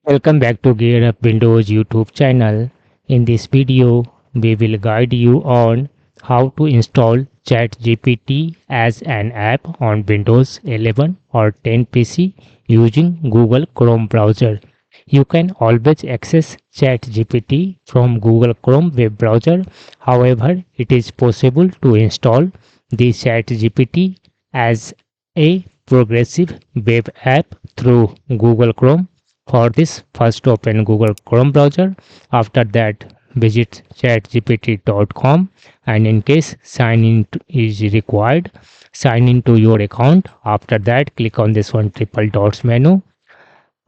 Welcome back to Gear Up Windows YouTube channel. In this video, we will guide you on how to install ChatGPT as an app on Windows 11 or 10 PC using Google Chrome browser. You can always access ChatGPT from Google Chrome web browser. However, it is possible to install the ChatGPT as a progressive web app through Google Chrome. For this, first open Google Chrome browser. After that, visit chatgpt.com, and in case sign in is required, sign into your account. After that, click on this one triple dots menu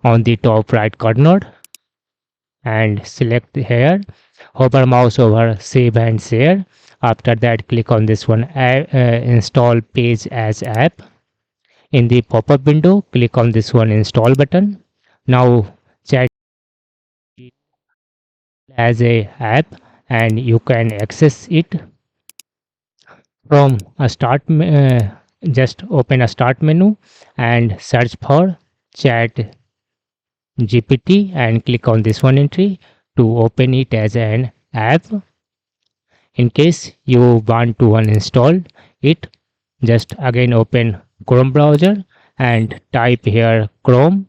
on the top right corner and select here. Hover mouse over save and share. After that, click on this one install page as app. In the pop-up window, click on this one install button. Now chat as a app, and you can access it from a just open a start menu and search for chat gpt and click on this one entry to open it as an app. In case you want to uninstall it, just again open Chrome browser and type here chrome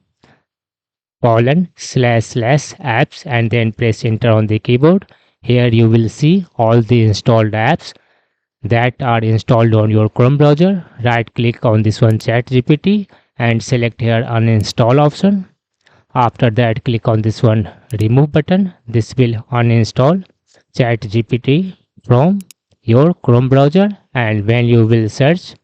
colon slash slash apps and then press enter on the keyboard. Here you will see all the installed apps that are installed on your Chrome browser. Right click on this one ChatGPT and select here uninstall option. After that, click on this one remove button. This will uninstall ChatGPT from your Chrome browser, and when you will search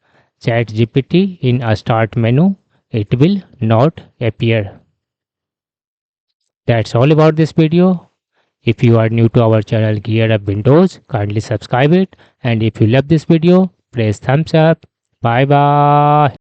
ChatGPT in a start menu, it will not appear. That's all about this video. If you are new to our channel Gear Up Windows, kindly subscribe it, and if you love this video, press thumbs up. Bye bye.